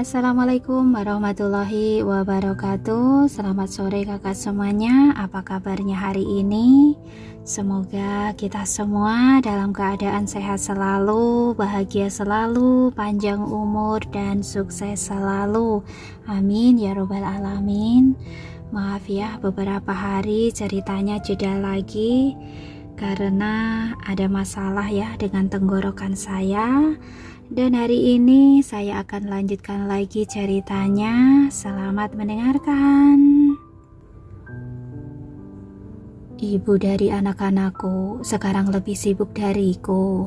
Assalamualaikum warahmatullahi wabarakatuh. Selamat sore kakak semuanya. Apa kabarnya hari ini? Semoga kita semua dalam keadaan sehat selalu, bahagia selalu, panjang umur dan sukses selalu. Amin ya robbal alamin. Maaf ya, beberapa hari ceritanya jeda lagi karena ada masalah ya dengan tenggorokan saya. Dan hari ini saya akan lanjutkan lagi ceritanya. Selamat mendengarkan. Ibu dari anak-anakku sekarang lebih sibuk dariku,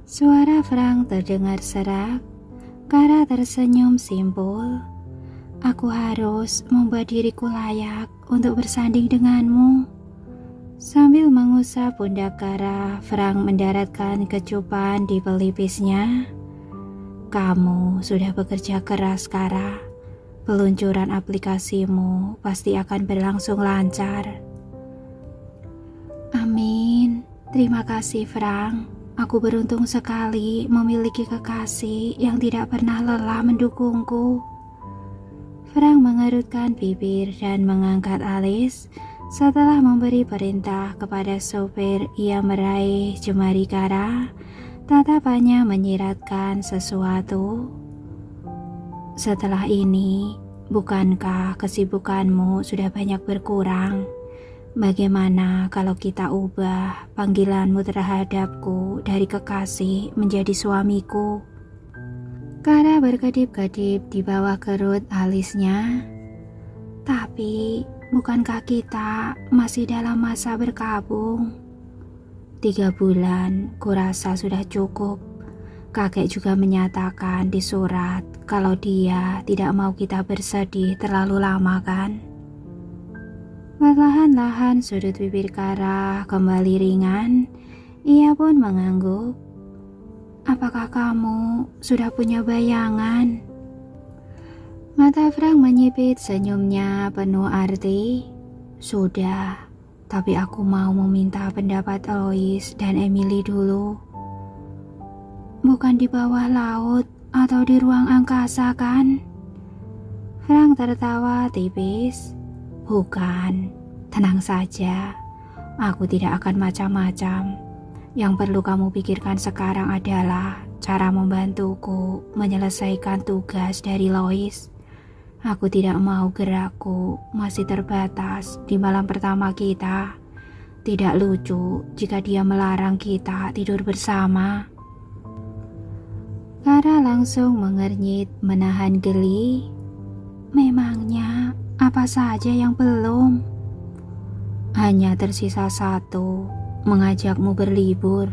Suara Frank terdengar serak. Kara tersenyum simpul. Aku harus membuat diriku layak untuk bersanding denganmu. Sambil mengusap pundak Kara, Frank mendaratkan kecupan di pelipisnya. Kamu sudah bekerja keras, Kara. Peluncuran aplikasimu pasti akan berlangsung lancar. Amin. Terima kasih, Frank. Aku beruntung sekali memiliki kekasih yang tidak pernah lelah mendukungku. Frank mengerutkan bibir dan mengangkat alis. Setelah memberi perintah kepada sopir, ia meraih jemari Kara. Tatapannya menyiratkan sesuatu. Setelah ini, bukankah kesibukanmu sudah banyak berkurang? Bagaimana kalau kita ubah panggilanmu terhadapku dari kekasih menjadi suamiku? Kara berkedip-kedip di bawah kerut alisnya. Tapi bukankah kita masih dalam masa berkabung? 3 bulan, kurasa sudah cukup. Kakek juga menyatakan di surat kalau dia tidak mau kita bersedih terlalu lama kan? Perlahan-lahan sudut bibir Kara kembali ringan. Ia pun mengangguk. Apakah kamu sudah punya bayangan? Mata Frank menyipit, senyumnya penuh arti. Sudah, tapi aku mau meminta pendapat Lois dan Emily dulu. Bukan di bawah laut atau di ruang angkasa kan? Frank tertawa tipis. Bukan, tenang saja. Aku tidak akan macam-macam. Yang perlu kamu pikirkan sekarang adalah cara membantuku menyelesaikan tugas dari Lois. Aku tidak mau gerakku masih terbatas di malam pertama kita. Tidak lucu jika dia melarang kita tidur bersama. Kara langsung mengernyit menahan geli. Memangnya apa saja yang belum? Hanya tersisa satu, mengajakmu berlibur.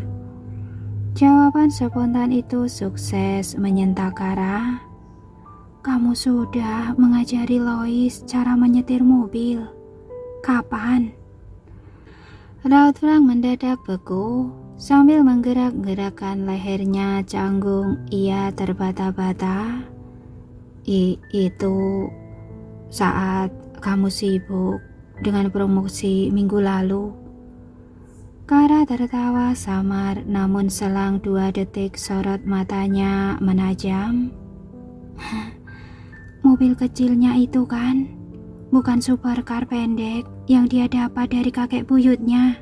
Jawaban spontan itu sukses menyentak Kara. Kamu sudah mengajari Lois cara menyetir mobil. Kapan? Raut Frank mendadak beku. Sambil menggerak-gerakkan lehernya canggung, ia terbata-bata. Itu saat kamu sibuk dengan promosi minggu lalu. Kara tertawa samar, namun selang 2 detik sorot matanya menajam. Mobil kecilnya itu kan, bukan supercar pendek yang dia dapat dari kakek buyutnya.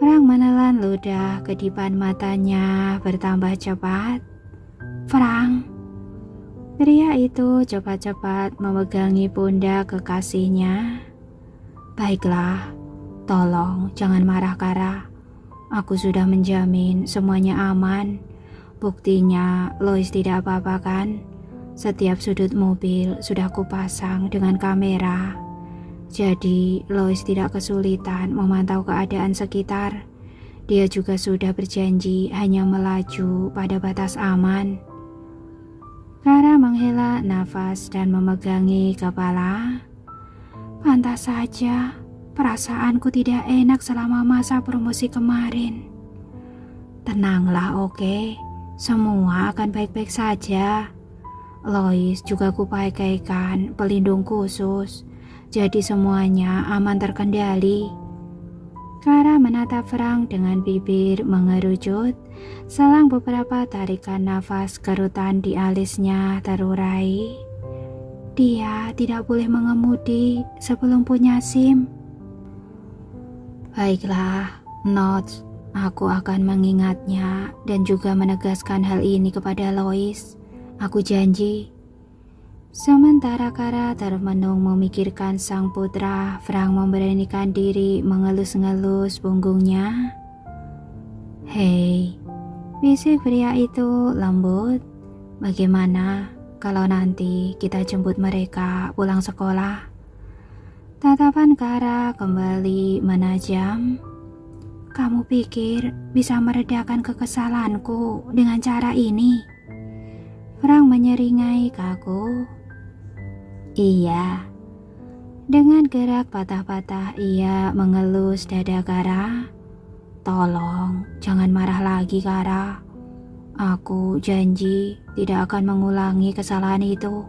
Frank menelan ludah, kedipan matanya bertambah cepat. Frank, pria itu cepat-cepat memegangi pundak kekasihnya. Baiklah, tolong jangan marah Kara. Aku sudah menjamin semuanya aman. Buktinya Lois tidak apa-apa kan? Setiap sudut mobil sudah kupasang dengan kamera. Jadi Lois tidak kesulitan memantau keadaan sekitar. Dia juga sudah berjanji hanya melaju pada batas aman. Kara menghela nafas dan memegangi kepala. Pantas saja, perasaanku tidak enak selama masa promosi kemarin. Tenanglah, oke? Semua akan baik-baik saja. Lois juga kupakaikan pelindung khusus, jadi semuanya aman terkendali. Clara menatap Frank dengan bibir mengerucut. Selang beberapa tarikan nafas kerutan di alisnya terurai. Dia tidak boleh mengemudi sebelum punya SIM. Baiklah, Notes. Aku akan mengingatnya dan juga menegaskan hal ini kepada Lois. Aku janji. Sementara Clara termenung memikirkan sang putra, Frank memberanikan diri mengelus-ngelus punggungnya. Hei, bisik pria itu lembut. Bagaimana kalau nanti kita jemput mereka pulang sekolah? Tatapan Clara kembali menajam. Kamu pikir bisa meredakan kekesalanku dengan cara ini? Frank menyeringai kaku. Iya. Dengan gerak patah-patah ia mengelus dada Clara. Tolong, jangan marah lagi, Clara. Aku janji tidak akan mengulangi kesalahan itu.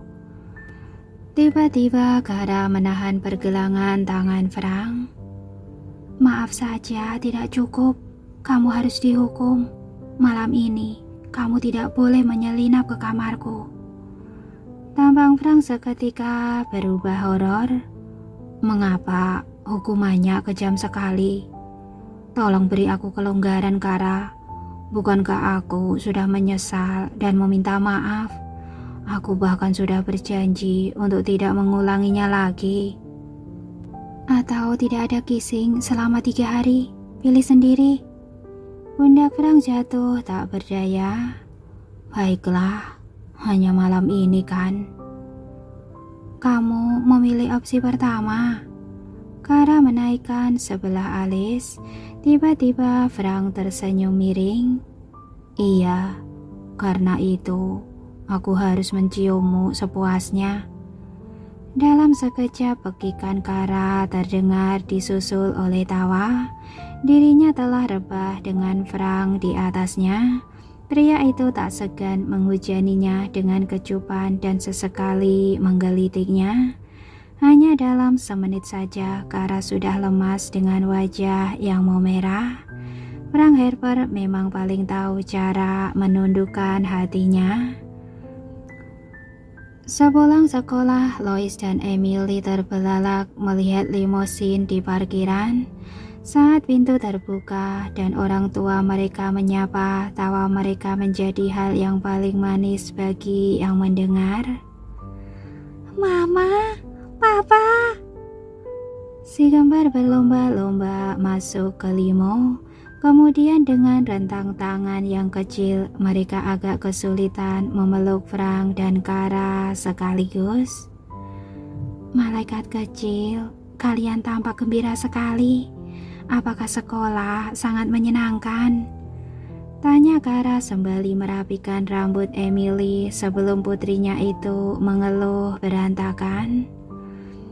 Tiba-tiba Clara menahan pergelangan tangan Frank. Maaf saja, tidak cukup. Kamu harus dihukum. Malam ini, kamu tidak boleh menyelinap ke kamarku. Tampang Frank seketika berubah horor. Mengapa hukumannya kejam sekali? Tolong beri aku kelonggaran, Clara. Bukankah aku sudah menyesal dan meminta maaf? Aku bahkan sudah berjanji untuk tidak mengulanginya lagi. Atau tidak ada kissing selama 3 hari? Pilih sendiri. Pundak Frank jatuh tak berdaya. Baiklah. Hanya malam ini kan? Kamu memilih opsi pertama. Clara menaikkan sebelah alis. Tiba-tiba Frank tersenyum miring. Iya, karena itu aku harus menciummu sepuasnya. Dalam sekejap pekikan Clara terdengar disusul oleh tawa. Dirinya telah rebah dengan Frank di atasnya. Pria itu tak segan menghujaninya dengan kecupan dan sesekali menggelitiknya. Hanya dalam semenit saja Clara sudah lemas dengan wajah yang memerah. Frank Harper memang paling tahu cara menundukkan hatinya. Sepulang sekolah, Lois dan Emily terbelalak melihat limosin di parkiran. Saat pintu terbuka dan orang tua mereka menyapa, tawa mereka menjadi hal yang paling manis bagi yang mendengar. Mama, Papa. Si kembar berlomba-lomba masuk ke limo. Kemudian dengan rentang tangan yang kecil, mereka agak kesulitan memeluk Frank dan Clara sekaligus. Malaikat kecil, kalian tampak gembira sekali. Apakah sekolah sangat menyenangkan? Tanya Clara sembari merapikan rambut Emily sebelum putrinya itu mengeluh berantakan.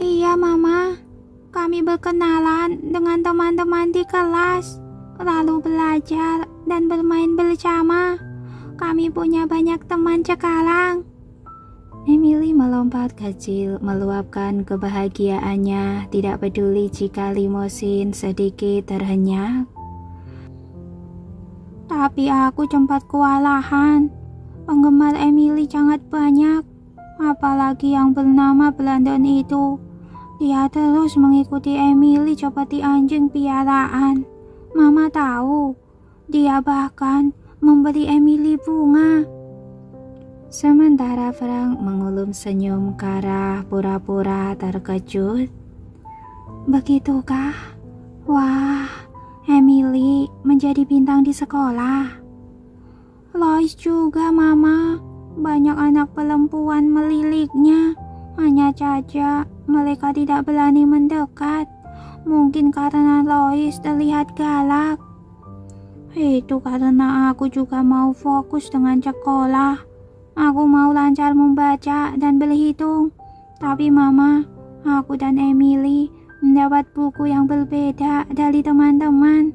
Iya, Mama. Kami berkenalan dengan teman-teman di kelas, lalu belajar dan bermain bersama. Kami punya banyak teman sekarang. Emily melompat kecil, meluapkan kebahagiaannya, tidak peduli jika limosin sedikit terhenyak. Tapi aku sempat kewalahan. Penggemar Emily sangat banyak, apalagi yang bernama Brandon itu. Dia terus mengikuti Emily seperti anjing piaraan. Mama tahu, dia bahkan memberi Emily bunga. Sementara Frank mengulum senyum ke arah pura-pura terkejut. Begitukah? Wah, Emily menjadi bintang di sekolah. Lois juga, Mama. Banyak anak perempuan melilitnya. Hanya saja mereka tidak berani mendekat. Mungkin karena Lois terlihat galak. Itu karena aku juga mau fokus dengan sekolah. Aku mau lancar membaca dan berhitung. Tapi Mama, aku dan Emily mendapat buku yang berbeda dari teman-teman.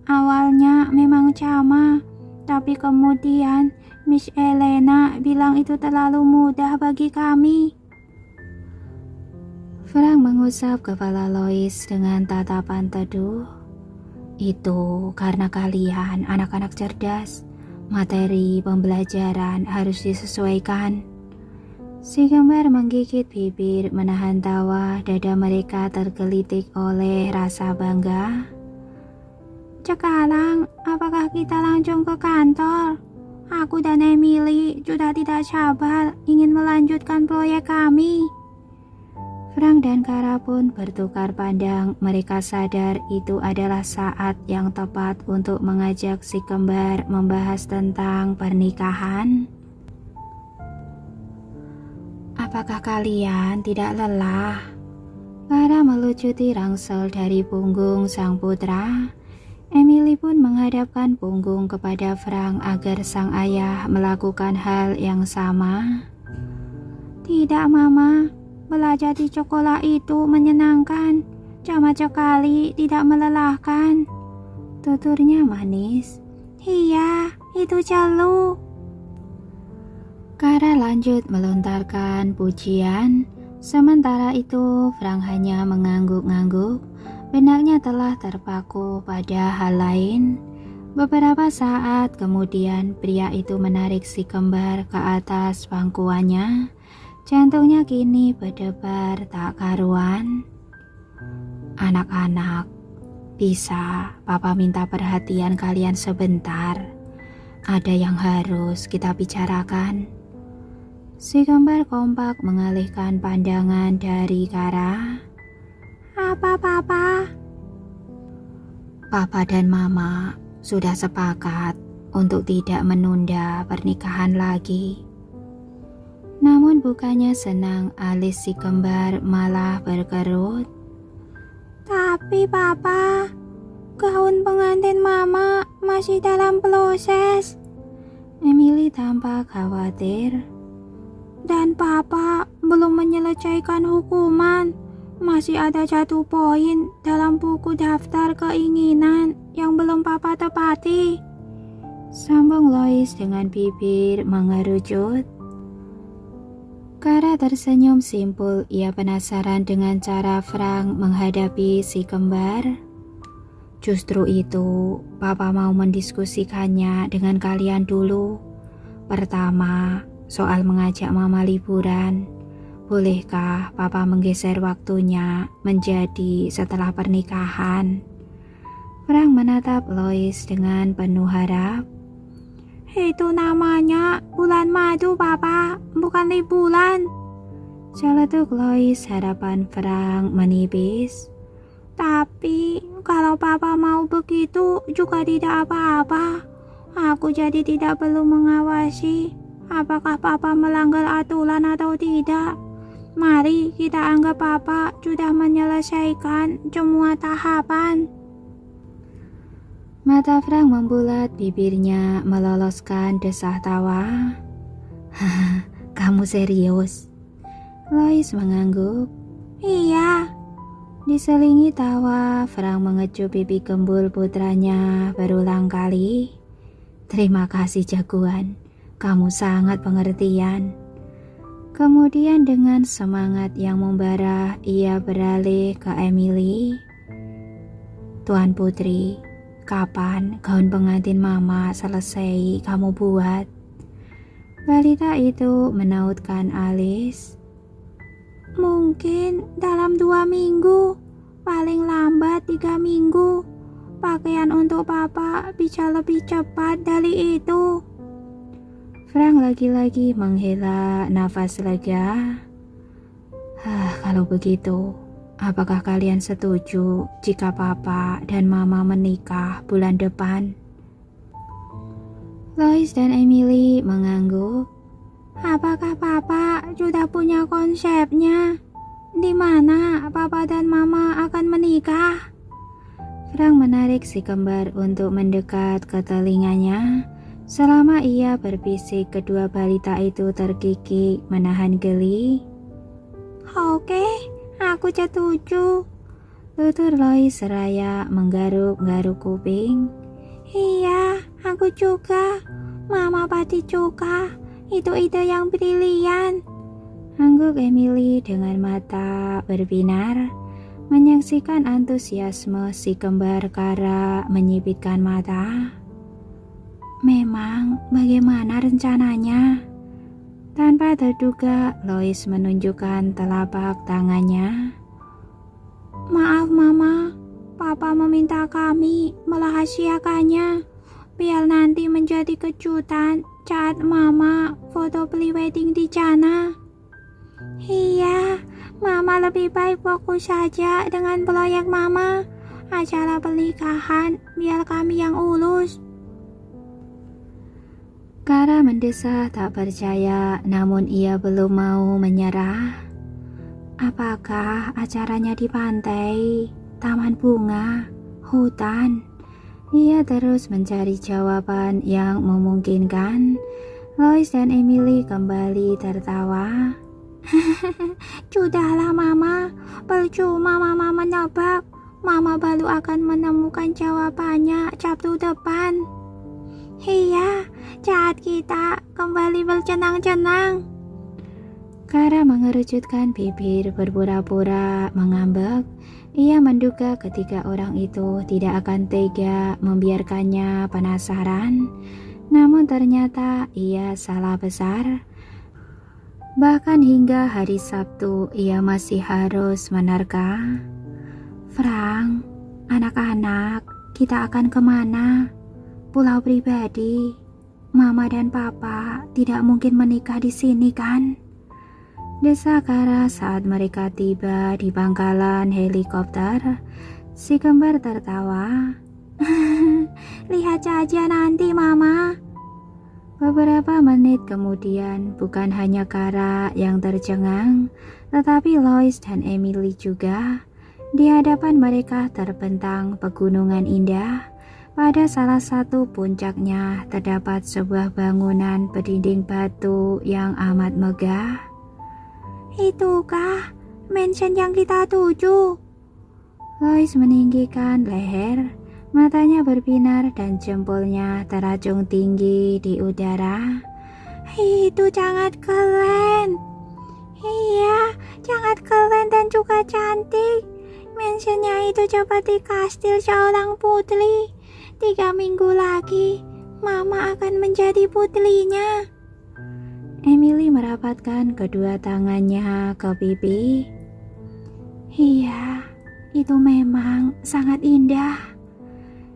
Awalnya memang sama, tapi kemudian Miss Elena bilang itu terlalu mudah bagi kami. Frank mengusap kepala Lois dengan tatapan teduh. Itu karena kalian anak-anak cerdas. Materi pembelajaran harus disesuaikan. Si kembar menggigit bibir menahan tawa, dada mereka tergelitik oleh rasa bangga. Sekarang, apakah kita langsung ke kantor? Aku dan Emily sudah tidak sabar ingin melanjutkan proyek kami. Frank dan Kara pun bertukar pandang. Mereka sadar itu adalah saat yang tepat untuk mengajak si kembar membahas tentang pernikahan. Apakah kalian tidak lelah? Kara melucuti rangsel dari punggung sang putra. Emily pun menghadapkan punggung kepada Frank agar sang ayah melakukan hal yang sama. Tidak, Mama. Belajar di sekolah itu menyenangkan. Sama sekali tidak melelahkan. Tuturnya manis. Iya, itu celu. Kara lanjut melontarkan pujian. Sementara itu, Frank hanya mengangguk-angguk. Benaknya telah terpaku pada hal lain. Beberapa saat kemudian, pria itu menarik si kembar ke atas pangkuannya. Jantungnya kini berdebar tak karuan. Anak-anak, bisa Papa minta perhatian kalian sebentar. Ada yang harus kita bicarakan. Si kembar kompak mengalihkan pandangan dari Kara. Apa, Papa? Papa dan Mama sudah sepakat untuk tidak menunda pernikahan lagi. Namun bukannya senang, alis si kembar malah berkerut. Tapi Papa, gaun pengantin Mama masih dalam proses. Emily tampak khawatir. Dan Papa belum menyelesaikan hukuman. Masih ada 1 poin dalam buku daftar keinginan yang belum Papa tepati. Sambung Lois dengan bibir mengerucut. Kara tersenyum simpul. Ia penasaran dengan cara Frank menghadapi si kembar. Justru itu, Papa mau mendiskusikannya dengan kalian dulu. Pertama, soal mengajak Mama liburan. Bolehkah Papa menggeser waktunya menjadi setelah pernikahan? Frank menatap Lois dengan penuh harap. Itu namanya bulan madu, Papa, bukan liburan. Celetuk Lois, harapan Frank menipis. Tapi kalau Papa mau begitu juga tidak apa-apa. Aku jadi tidak perlu mengawasi apakah Papa melanggar aturan atau tidak. Mari kita anggap Papa sudah menyelesaikan semua tahapan. Mata Frank membulat, bibirnya meloloskan desah tawa. Haha, kamu serius? Lois mengangguk. Iya. Diselingi tawa, Frank mengecup pipi gembul putranya berulang kali. Terima kasih jagoan, kamu sangat pengertian. Kemudian dengan semangat yang membara, ia beralih ke Emily. Tuan Putri, kapan gaun pengantin Mama selesai kamu buat? Balita itu menautkan alis. Mungkin dalam 2 minggu, paling lambat 3 minggu. Pakaian untuk Papa bisa lebih cepat dari itu. Frank lagi-lagi menghela nafas lega. Kalau begitu, apakah kalian setuju jika Papa dan Mama menikah bulan depan? Lois dan Emily mengangguk. Apakah Papa sudah punya konsepnya? Di mana Papa dan Mama akan menikah? Frank menarik si kembar untuk mendekat ke telinganya. Selama ia berbisik, kedua balita itu terkikik menahan geli. Oke, aku setuju. Tutur Lois seraya menggaruk-garuk kuping. Iya, aku juga. Mama pasti juga. Itu ide yang brilian. Angguk Emily dengan mata berbinar. Menyaksikan antusiasme si kembar Kara menyipitkan mata. Memang bagaimana rencananya? Tanpa terduga, Lois menunjukkan telapak tangannya. Maaf Mama, Papa meminta kami merahasiakannya, biar nanti menjadi kejutan saat Mama foto pre-wedding di sana. Iya, Mama lebih baik fokus saja dengan proyek Mama. Acara pernikahan biar kami yang urus. Kara mendesah tak percaya, namun ia belum mau menyerah. Apakah acaranya di pantai, taman bunga, hutan? Ia terus mencari jawaban yang memungkinkan. Lois dan Emily kembali tertawa. Sudahlah Mama, percuma Mama menebak. Mama baru akan menemukan jawabannya Sabtu depan. Iya, saat kita kembali bercenang-cenang. Kara mengerucutkan bibir berpura-pura mengambek. Ia menduga ketiga orang itu tidak akan tega membiarkannya penasaran. Namun ternyata ia salah besar. Bahkan hingga hari Sabtu ia masih harus menerka. Frank, anak-anak, kita akan kemana? Pulau pribadi. Mama dan Papa tidak mungkin menikah di sini kan? Desa Kara saat mereka tiba di pangkalan helikopter. Si kembar tertawa. Lihat saja nanti Mama. Beberapa menit kemudian, bukan hanya Kara yang tercengang, tetapi Lois dan Emily juga. Di hadapan mereka terbentang pegunungan indah. Pada salah satu puncaknya terdapat sebuah bangunan berdinding batu yang amat megah. Itukah mansion yang kita tuju? Lois meninggikan leher, matanya berbinar dan jempolnya teracung tinggi di udara. Itu sangat keren. Iya, sangat keren dan juga cantik. Mansionnya itu seperti kastil seorang putri. 3 minggu lagi, Mama akan menjadi putrinya. Emily merapatkan kedua tangannya ke pipi. Iya, itu memang sangat indah.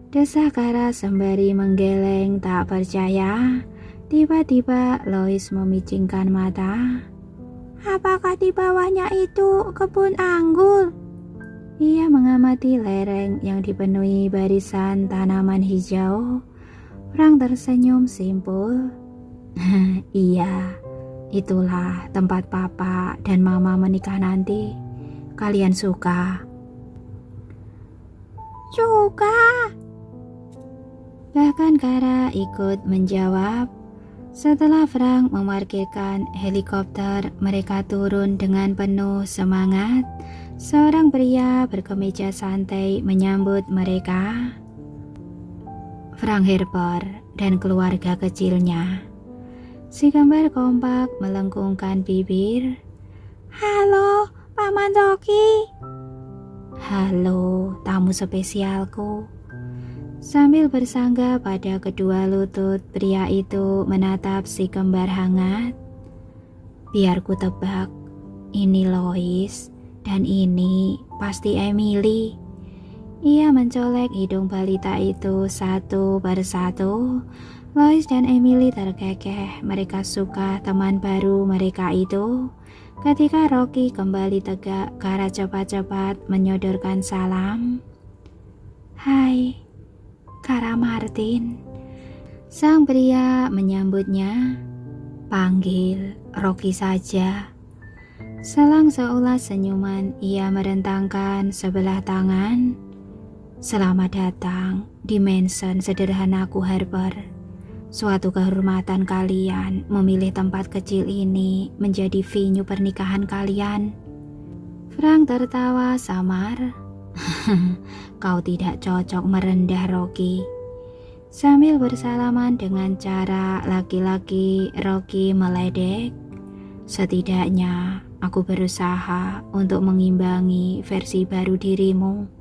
Desah Kara sembari menggeleng tak percaya. Tiba-tiba Lois memicingkan mata. Apakah di bawahnya itu kebun anggur? Ia mengamati lereng yang dipenuhi barisan tanaman hijau. Frank tersenyum simpul. Iya, itulah tempat Papa dan Mama menikah nanti. Kalian suka? Suka. Bahkan Kara ikut menjawab. Setelah Frank memarkirkan helikopter, mereka turun dengan penuh semangat. Seorang pria berkemeja santai menyambut mereka. Frank Harper dan keluarga kecilnya. Si kembar kompak melengkungkan bibir. Halo, Paman Rocky. Halo, tamu spesialku. Sambil bersangga pada kedua lutut, pria itu menatap si kembar hangat. Biar ku tebak, ini Lois. Dan ini pasti Emily. Ia mencolek hidung balita itu satu persatu. Lois dan Emily terkekeh. Mereka suka teman baru mereka itu. Ketika Rocky kembali tegak, Kara cepat-cepat menyodorkan salam. Hai, Kara Martin. Sang pria menyambutnya. Panggil Rocky saja. Selang seulas senyuman, ia merentangkan sebelah tangan. Selamat datang di mansion sederhanaku Harper. Suatu kehormatan kalian memilih tempat kecil ini menjadi venue pernikahan kalian. Frank tertawa samar. Kau tidak cocok merendah, Rocky. Sambil bersalaman dengan cara laki-laki, Rocky meledek. Setidaknya aku berusaha untuk mengimbangi versi baru dirimu.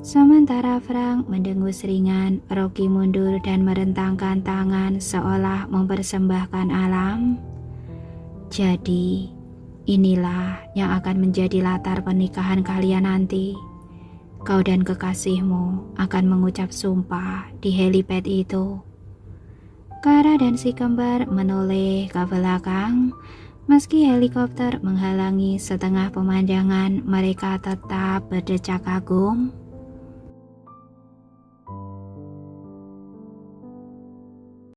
Sementara Frank mendengus ringan, Rocky mundur dan merentangkan tangan seolah mempersembahkan alam. Jadi, inilah yang akan menjadi latar pernikahan kalian nanti. Kau dan kekasihmu akan mengucap sumpah di helipad itu. Kara dan si kembar menoleh ke belakang. Meski helikopter menghalangi setengah pemandangan, mereka tetap berdecak kagum.